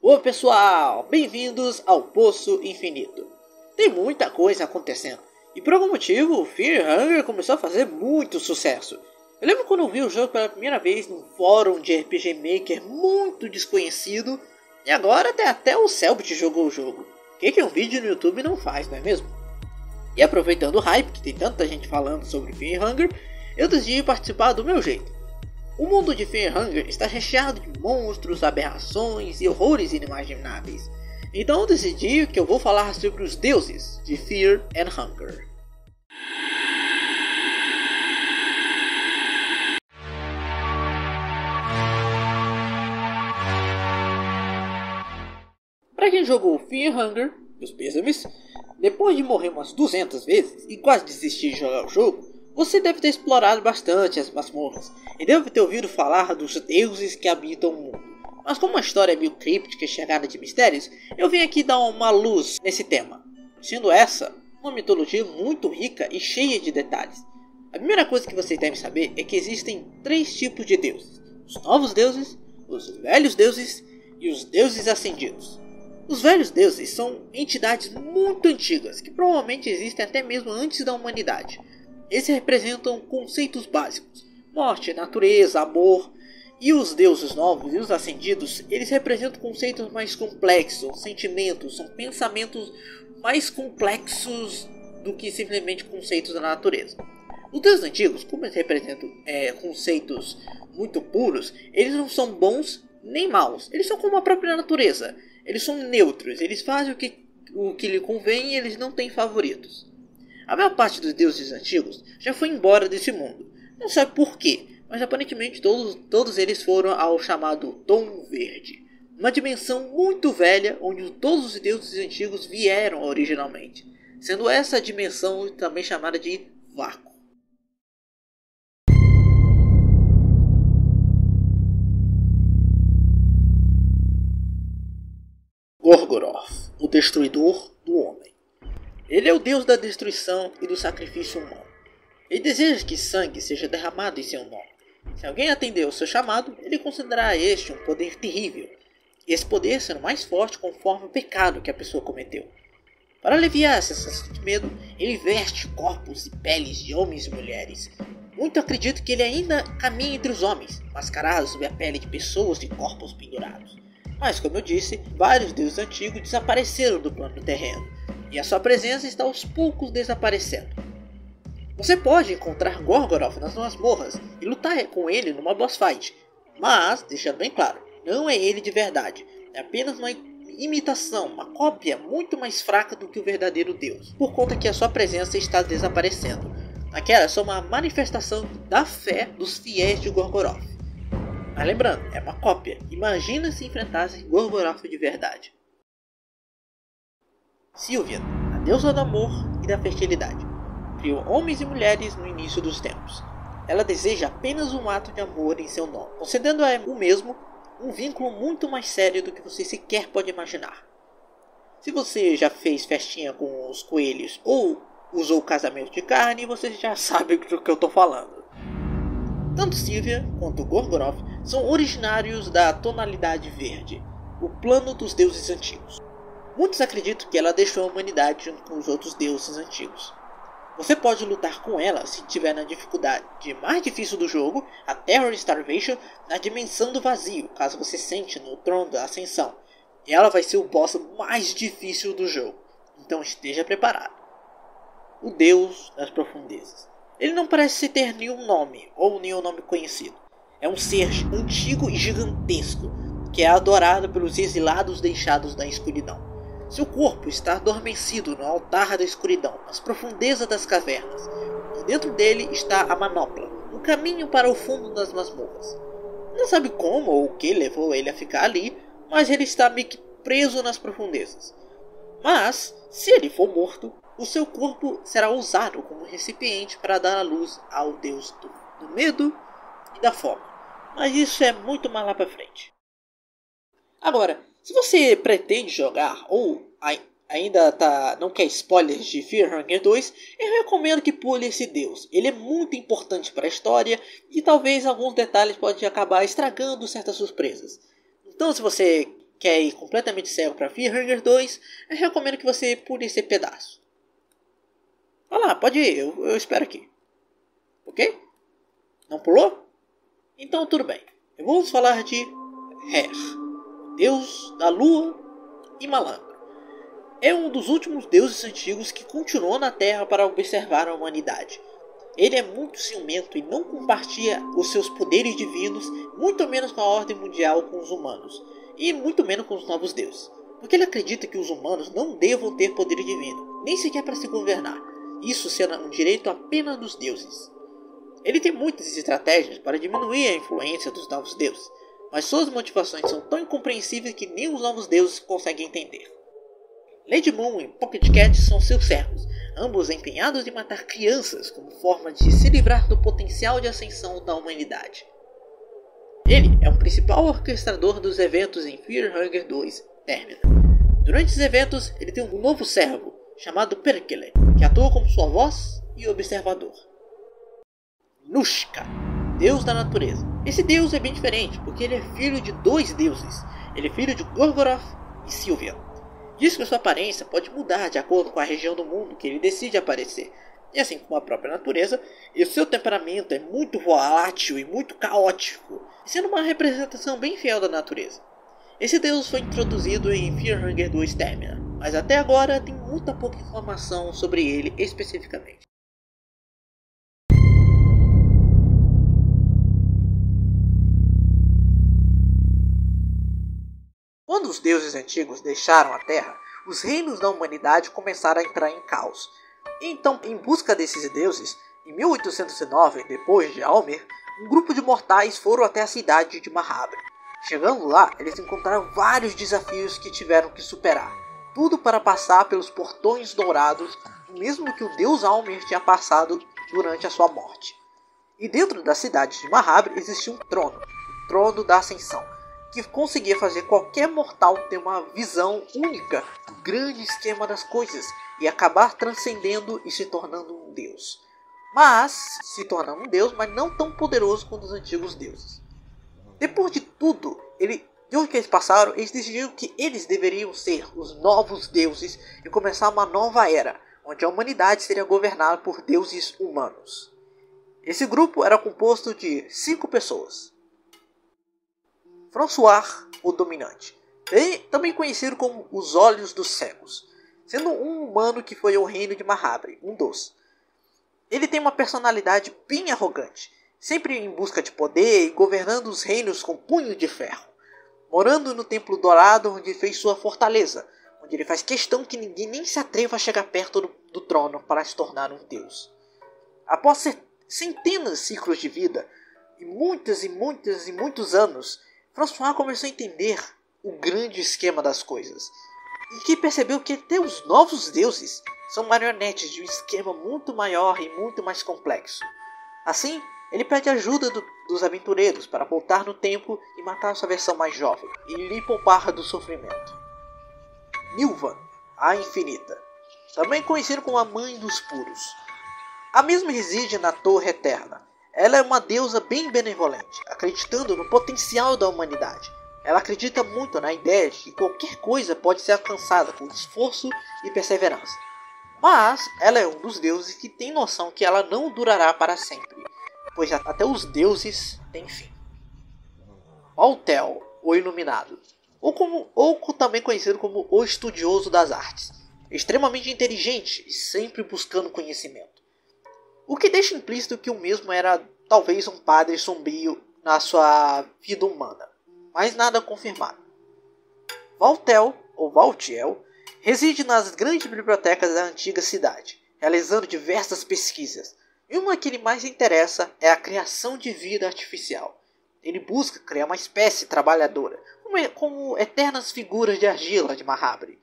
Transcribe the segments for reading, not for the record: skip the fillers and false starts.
Oi pessoal, bem-vindos ao Poço Infinito. Tem muita coisa acontecendo e por algum motivo Fear Hunger começou a fazer muito sucesso. Eu lembro quando eu vi o jogo pela primeira vez num fórum de RPG Maker muito desconhecido e agora até o Selbit jogou o jogo. O que um vídeo no YouTube não faz, não é mesmo? E aproveitando o hype que tem tanta gente falando sobre Fear Hunger, eu decidi participar do meu jeito. O mundo de Fear Hunger está recheado de monstros, aberrações e horrores inimagináveis. Então eu decidi que eu vou falar sobre os deuses de Fear and Hunger. Para quem jogou Fear Hunger, meus pêsames, depois de morrer umas 200 vezes e quase desistir de jogar o jogo, você deve ter explorado bastante as masmorras e deve ter ouvido falar dos deuses que habitam o mundo. Mas como a história é meio críptica e chegada de mistérios, eu vim aqui dar uma luz nesse tema, sendo essa uma mitologia muito rica e cheia de detalhes. A primeira coisa que vocês devem saber é que existem 3 tipos de deuses: os novos deuses, os velhos deuses e os deuses ascendidos. Os velhos deuses são entidades muito antigas que provavelmente existem até mesmo antes da humanidade. Eles representam conceitos básicos: morte, natureza, amor. E os deuses novos e os ascendidos, eles representam conceitos mais complexos, sentimentos, são pensamentos mais complexos do que simplesmente conceitos da natureza. Os deuses antigos, como eles representam conceitos muito puros, eles não são bons nem maus, eles são como a própria natureza, eles são neutros, eles fazem o que lhe convém e eles não têm favoritos. A maior parte dos deuses antigos já foi embora desse mundo. Não sabe por quê, mas aparentemente todos eles foram ao chamado Tom Verde, uma dimensão muito velha onde todos os deuses antigos vieram originalmente, sendo essa dimensão também chamada de Vácuo. Gorgoroth, o destruidor do homem. Ele é o deus da destruição e do sacrifício humano. Ele deseja que sangue seja derramado em seu nome. Se alguém atender ao seu chamado, ele considerará este um poder terrível, e esse poder sendo mais forte conforme o pecado que a pessoa cometeu. Para aliviar essa sensação de medo, ele veste corpos e peles de homens e mulheres. Muito acredito que ele ainda caminha entre os homens, mascarado sob a pele de pessoas e corpos pendurados. Mas como eu disse, vários deuses antigos desapareceram do plano terreno, e a sua presença está aos poucos desaparecendo. Você pode encontrar Gorgoroth nas masmorras e lutar com ele numa boss fight, mas, deixando bem claro, não é ele de verdade, é apenas uma imitação, uma cópia muito mais fraca do que o verdadeiro deus, por conta que a sua presença está desaparecendo. Aquela é só uma manifestação da fé dos fiéis de Gorgoroth. Mas lembrando, é uma cópia, imagina se enfrentassem Gorgoroth de verdade. Sylvian, a deusa do amor e da fertilidade, criou homens e mulheres no início dos tempos. Ela deseja apenas um ato de amor em seu nome, concedendo a o mesmo um vínculo muito mais sério do que você sequer pode imaginar. Se você já fez festinha com os coelhos ou usou casamento de carne, você já sabe do que eu estou falando. Tanto Sylvia quanto Gorgoroth são originários da tonalidade verde, o plano dos deuses antigos. Muitos acreditam que ela deixou a humanidade junto com os outros deuses antigos. Você pode lutar com ela se estiver na dificuldade mais difícil do jogo, a Terror Starvation, na dimensão do vazio, caso você sente no trono da ascensão. E ela vai ser o boss mais difícil do jogo, então esteja preparado. O Deus das Profundezas. Ele não parece ter nenhum nome, ou nenhum nome conhecido. É um ser antigo e gigantesco, que é adorado pelos exilados deixados na escuridão. Seu corpo está adormecido no altar da escuridão, nas profundezas das cavernas, e dentro dele está a manopla, um caminho para o fundo das masmorras. Não sabe como ou o que levou ele a ficar ali, mas ele está meio que preso nas profundezas. Mas, se ele for morto, o seu corpo será usado como recipiente para dar a luz ao deus do medo e da fome. Mas isso é muito mais lá para frente. Agora, se você pretende jogar ou ainda não quer spoilers de Fear Hunger 2, eu recomendo que pule esse deus. Ele é muito importante para a história e talvez alguns detalhes podem acabar estragando certas surpresas. Então se você quer ir completamente cego para Fear 2, eu recomendo que você pule esse pedaço. Vai lá, pode ir, eu espero aqui. Ok? Não pulou? Então tudo bem. Vamos falar de Her, deus da lua e malandro. É um dos últimos deuses antigos que continuou na Terra para observar a humanidade. Ele é muito ciumento e não compartilha os seus poderes divinos, muito menos com a ordem mundial com os humanos, e muito menos com os novos deuses. Porque ele acredita que os humanos não devam ter poder divino, nem sequer para se governar, isso sendo um direito apenas dos deuses. Ele tem muitas estratégias para diminuir a influência dos novos deuses, mas suas motivações são tão incompreensíveis que nem os novos deuses conseguem entender. Lady Moon e Pocket Cat são seus servos, ambos empenhados em matar crianças como forma de se livrar do potencial de ascensão da humanidade. Ele é o principal orquestrador dos eventos em Fear 2 Termina. Durante os eventos, ele tem um novo servo, chamado Perkele, que atua como sua voz e observador. Nushka, deus da natureza. Esse deus é bem diferente, porque ele é filho de dois deuses. Ele é filho de Gorgoroth e Sylvian. Diz que sua aparência pode mudar de acordo com a região do mundo que ele decide aparecer. E assim como a própria natureza, e o seu temperamento é muito volátil e muito caótico, sendo uma representação bem fiel da natureza. Esse deus foi introduzido em Fear 2 Termina, mas até agora tem muita pouca informação sobre ele especificamente. Quando os deuses antigos deixaram a Terra, os reinos da humanidade começaram a entrar em caos. Então, em busca desses deuses, em 1809, depois de Almer, um grupo de mortais foram até a cidade de Mahabre. Chegando lá, eles encontraram vários desafios que tiveram que superar. Tudo para passar pelos portões dourados, o mesmo que o deus Almer tinha passado durante a sua morte. E dentro da cidade de Mahabre existia um trono, o Trono da Ascensão, que conseguia fazer qualquer mortal ter uma visão única do grande esquema das coisas e acabar transcendendo e se tornando um deus. Mas não tão poderoso quanto os antigos deuses. Depois de tudo, de onde que eles passaram, eles decidiram que eles deveriam ser os novos deuses e começar uma nova era, onde a humanidade seria governada por deuses humanos. Esse grupo era composto de 5 pessoas. François, o Dominante, também conhecido como os Olhos dos Cegos, sendo um humano que foi ao reino de Mahabre, um dos. Ele tem uma personalidade bem arrogante, sempre em busca de poder e governando os reinos com punho de ferro. Morando no Templo Dourado, onde fez sua fortaleza, onde ele faz questão que ninguém nem se atreva a chegar perto do trono para se tornar um deus. Após centenas de ciclos de vida, e muitos anos, François começou a entender o grande esquema das coisas, e que percebeu que até os novos deuses são marionetes de um esquema muito maior e muito mais complexo. Assim, ele pede ajuda dos aventureiros para voltar no tempo e matar sua versão mais jovem, e lhe poupar do sofrimento. Nilvan, a Infinita, também conhecida como a Mãe dos Puros. A mesma reside na Torre Eterna. Ela é uma deusa bem benevolente, acreditando no potencial da humanidade. Ela acredita muito na ideia de que qualquer coisa pode ser alcançada com esforço e perseverança. Mas ela é um dos deuses que tem noção que ela não durará para sempre, pois até os deuses têm fim. Altel, o Iluminado, ou também conhecido como o Estudioso das Artes, extremamente inteligente e sempre buscando conhecimento. O que deixa implícito que o mesmo era talvez um padre sombrio na sua vida humana, mas nada confirmado. Valtel, ou Valtiel, reside nas grandes bibliotecas da antiga cidade, realizando diversas pesquisas, e uma que lhe mais interessa é a criação de vida artificial. Ele busca criar uma espécie trabalhadora, como eternas figuras de argila de Mahabre.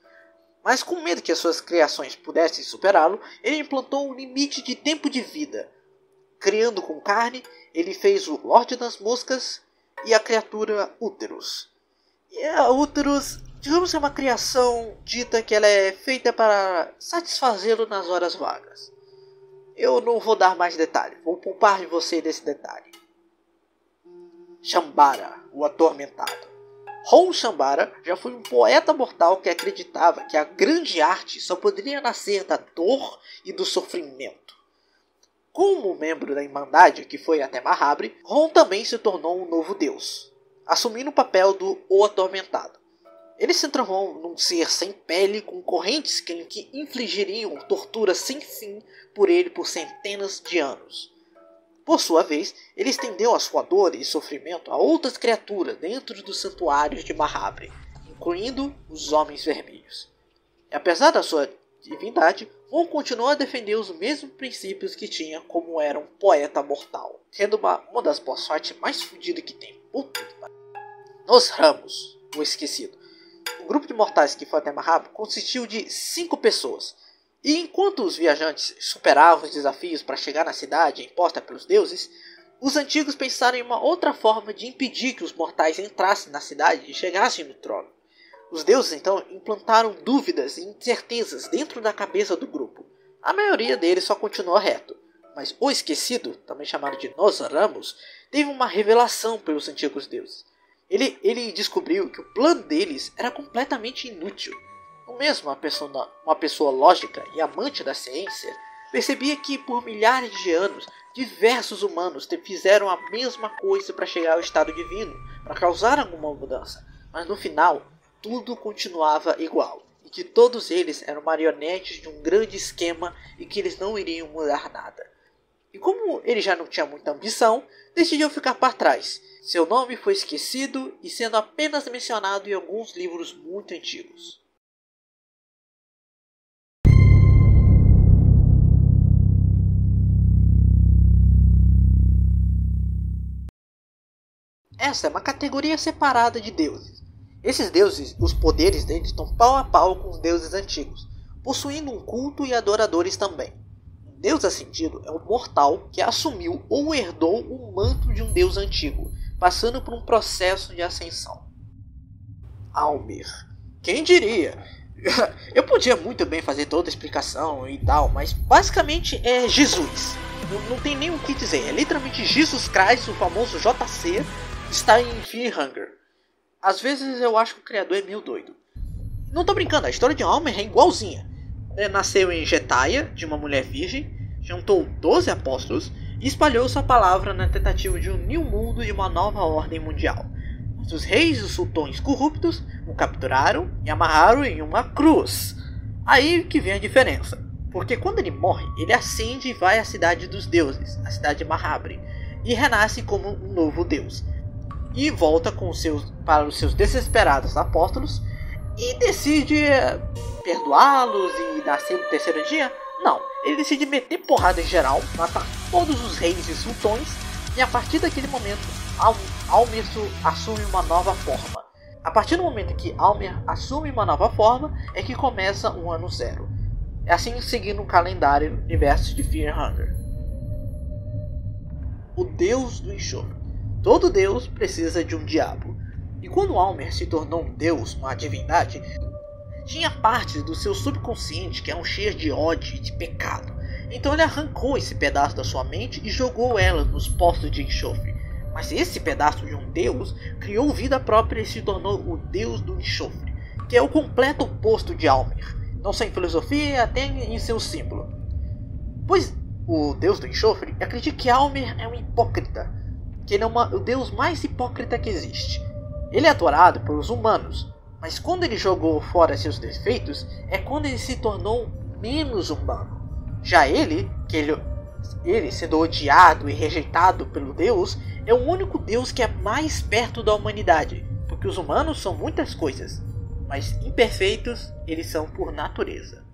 Mas com medo que as suas criações pudessem superá-lo, ele implantou um limite de tempo de vida. Criando com carne, ele fez o Lorde das Moscas e a criatura Úterus. E a Úterus, digamos que é uma criação dita que ela é feita para satisfazê-lo nas horas vagas. Eu não vou dar mais detalhes, vou poupar de você desse detalhe. Shambara, o Atormentado. Hou Shambara já foi um poeta mortal que acreditava que a grande arte só poderia nascer da dor e do sofrimento. Como membro da Irmandade que foi até Mahabharata, Hou também se tornou um novo deus, assumindo o papel do O Atormentado. Ele se transformou num ser sem pele com correntes que infligiriam torturas sem fim por ele por centenas de anos. Por sua vez, ele estendeu a sua dor e sofrimento a outras criaturas dentro dos santuários de Mahabharata, incluindo os Homens Vermelhos. E apesar da sua divindade, Hou continuou a defender os mesmos princípios que tinha como era um poeta mortal, sendo uma das boss fights mais fodidas que tem. Puta que pariu. Nos Ramos, o Esquecido. O grupo de mortais que foi até Mahabharata consistiu de 5 pessoas. E enquanto os viajantes superavam os desafios para chegar na cidade imposta pelos deuses, os antigos pensaram em uma outra forma de impedir que os mortais entrassem na cidade e chegassem no trono. Os deuses então implantaram dúvidas e incertezas dentro da cabeça do grupo. A maioria deles só continuou reto, mas o Esquecido, também chamado de Nos Ramos, teve uma revelação pelos antigos deuses. Ele descobriu que o plano deles era completamente inútil. Ou mesmo uma pessoa lógica e amante da ciência percebia que por milhares de anos diversos humanos fizeram a mesma coisa para chegar ao estado divino, para causar alguma mudança, mas no final tudo continuava igual, e que todos eles eram marionetes de um grande esquema e que eles não iriam mudar nada. E como ele já não tinha muita ambição, decidiu ficar para trás. Seu nome foi esquecido e sendo apenas mencionado em alguns livros muito antigos. Essa é uma categoria separada de deuses. Esses deuses, os poderes deles estão pau a pau com os deuses antigos, possuindo um culto e adoradores também. Um deus ascendido é um mortal que assumiu ou herdou o manto de um deus antigo, passando por um processo de ascensão. Almir. Quem diria? Eu podia muito bem fazer toda a explicação e tal, mas basicamente é Jesus. Não tem nem o que dizer, é literalmente Jesus Christ, o famoso JC, está em Fear Hunger. Às vezes eu acho que o criador é meio doido. Não tô brincando, a história de Almir é igualzinha. Ele nasceu em Getaia, de uma mulher virgem, juntou 12 apóstolos e espalhou sua palavra na tentativa de unir o mundo e uma nova ordem mundial. Mas os reis e os sultões corruptos o capturaram e amarraram em uma cruz. Aí que vem a diferença, porque quando ele morre, ele ascende e vai à cidade dos deuses, a cidade de Mahabharata, e renasce como um novo deus. E volta para os seus desesperados apóstolos e decide perdoá-los e nascer no terceiro dia. Não, ele decide meter porrada em geral, matar todos os reis e sultões, e a partir daquele momento Almir assume uma nova forma. A partir do momento que Almir assume uma nova forma é que começa um ano zero. É assim seguindo o calendário universo de Fear Hunger. O deus do enxofre. Todo deus precisa de um diabo. E quando Almir se tornou um deus, uma divindade, tinha partes do seu subconsciente que eram cheias de ódio e de pecado. Então ele arrancou esse pedaço da sua mente e jogou ela nos poços de enxofre. Mas esse pedaço de um deus criou vida própria e se tornou o deus do enxofre, que é o completo oposto de Almir, não só em filosofia, até em seu símbolo. Pois o deus do enxofre acredita que Almir é um hipócrita, que ele é o deus mais hipócrita que existe. Ele é adorado pelos humanos, mas quando ele jogou fora seus defeitos, é quando ele se tornou menos humano. Já ele sendo odiado e rejeitado pelo Deus, é o único Deus que é mais perto da humanidade, porque os humanos são muitas coisas, mas imperfeitos eles são por natureza.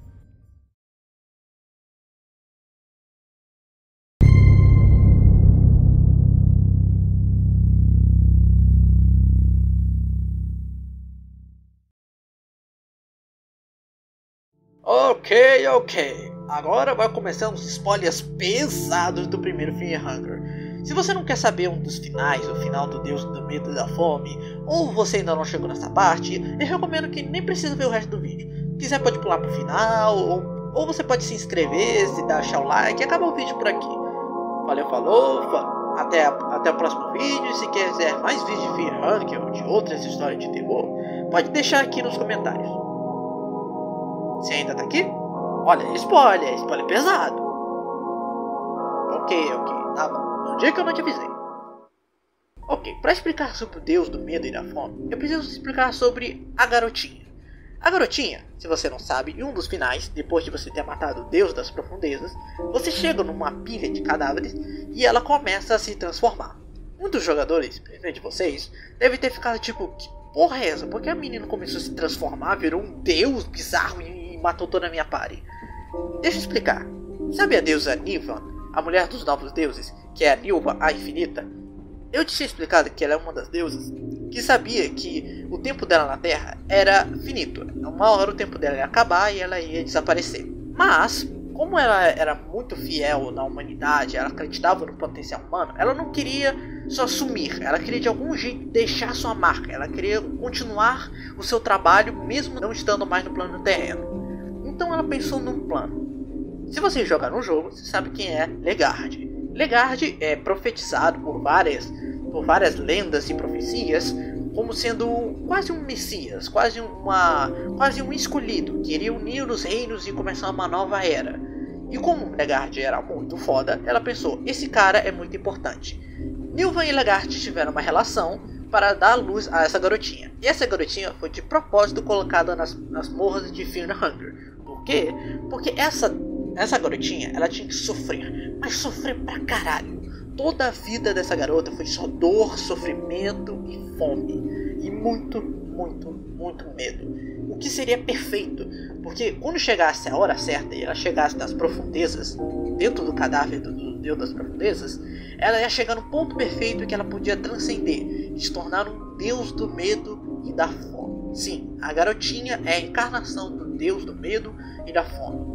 Ok. Agora vai começar uns spoilers pesados do primeiro Fear Hunger. Se você não quer saber um dos finais, o final do Deus do Medo e da Fome, ou você ainda não chegou nessa parte, eu recomendo que nem precisa ver o resto do vídeo. Se quiser pode pular pro final, ou você pode se inscrever, se deixar o like e acabar o vídeo por aqui. Valeu, falou, Até o próximo vídeo. E se quiser mais vídeos de Fear Hunger ou de outras histórias de terror, pode deixar aqui nos comentários. Você ainda tá aqui? Olha, spoiler pesado. Ok, tá bom. No dia que eu não te avisei. Ok, para explicar sobre o deus do medo e da fome, eu preciso explicar sobre a garotinha. A garotinha, se você não sabe, em um dos finais, depois de você ter matado o deus das profundezas, você chega numa pilha de cadáveres e ela começa a se transformar. Muitos jogadores, principalmente vocês, devem ter ficado tipo, que porra é essa? Por que a menina começou a se transformar, virou um deus bizarro e matou toda a minha party? Deixa eu explicar. Sabe a deusa Nivan, a mulher dos novos deuses, que é a Nilva, a infinita? Eu tinha explicado que ela é uma das deusas que sabia que o tempo dela na Terra era finito. Uma hora o tempo dela ia acabar e ela ia desaparecer. Mas, como ela era muito fiel na humanidade, ela acreditava no potencial humano, ela não queria só sumir. Ela queria de algum jeito deixar sua marca. Ela queria continuar o seu trabalho mesmo não estando mais no plano terreno. Então ela pensou num plano. Se você jogar no jogo, você sabe quem é Legard. Legard é profetizado por várias lendas e profecias como sendo quase um messias, quase um escolhido, que iria unir os reinos e começar uma nova era. E como Legard era muito foda, ela pensou, esse cara é muito importante. Nilvan e Legard tiveram uma relação para dar luz a essa garotinha. E essa garotinha foi de propósito colocada nas morras de Fear Hunger. Por quê? Porque essa garotinha, ela tinha que sofrer, mas sofrer pra caralho. Toda a vida dessa garota foi só dor, sofrimento e fome. E muito medo. O que seria perfeito, porque quando chegasse a hora certa e ela chegasse nas profundezas, dentro do cadáver do Deus das Profundezas, ela ia chegar no ponto perfeito que ela podia transcender e se tornar um Deus do medo e da fome. Sim, a garotinha é a encarnação do Deus do medo e da fome.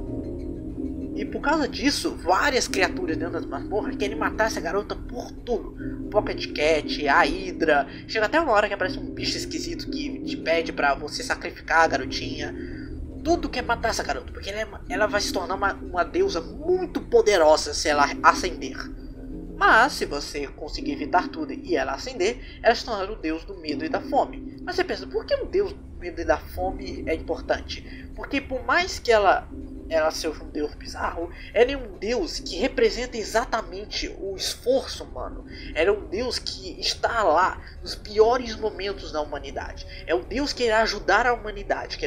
E por causa disso, várias criaturas dentro das masmorras querem matar essa garota por tudo. Pocket Cat, a Hydra. Chega até uma hora que aparece um bicho esquisito que te pede pra você sacrificar a garotinha. Tudo quer matar essa garota, porque ela vai se tornar uma deusa muito poderosa se ela ascender. Mas se você conseguir evitar tudo e ela ascender, ela se tornará o deus do medo e da fome. Mas você pensa, por que o deus do medo e da fome é importante? Porque por mais que ela seja um deus bizarro, ela é um deus que representa exatamente o esforço humano. Ela é um deus que está lá nos piores momentos da humanidade. É o deus que irá ajudar a humanidade, que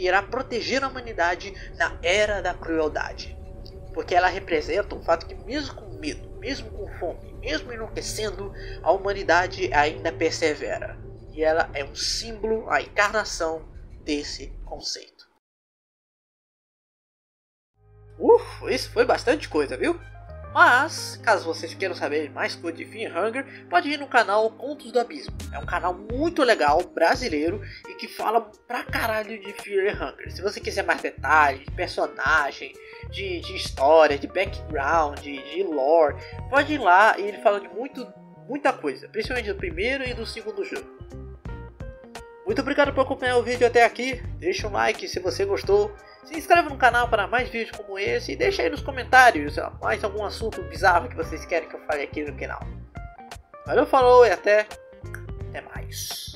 irá proteger a humanidade na era da crueldade. Porque ela representa o fato que mesmo com medo, mesmo com fome, mesmo enlouquecendo, a humanidade ainda persevera. E ela é um símbolo, a encarnação desse conceito. Isso foi bastante coisa, viu? Mas, caso vocês queiram saber mais coisas de Fear Hunger, pode ir no canal Contos do Abismo. É um canal muito legal, brasileiro, e que fala pra caralho de Fear Hunger. Se você quiser mais detalhes, de personagem, de história, de background, de lore, pode ir lá e ele fala de muita coisa, principalmente do primeiro e do segundo jogo. Muito obrigado por acompanhar o vídeo até aqui, deixa um like se você gostou. Se inscreve no canal para mais vídeos como esse e deixa aí nos comentários mais algum assunto bizarro que vocês querem que eu fale aqui no canal. Valeu, falou e até mais.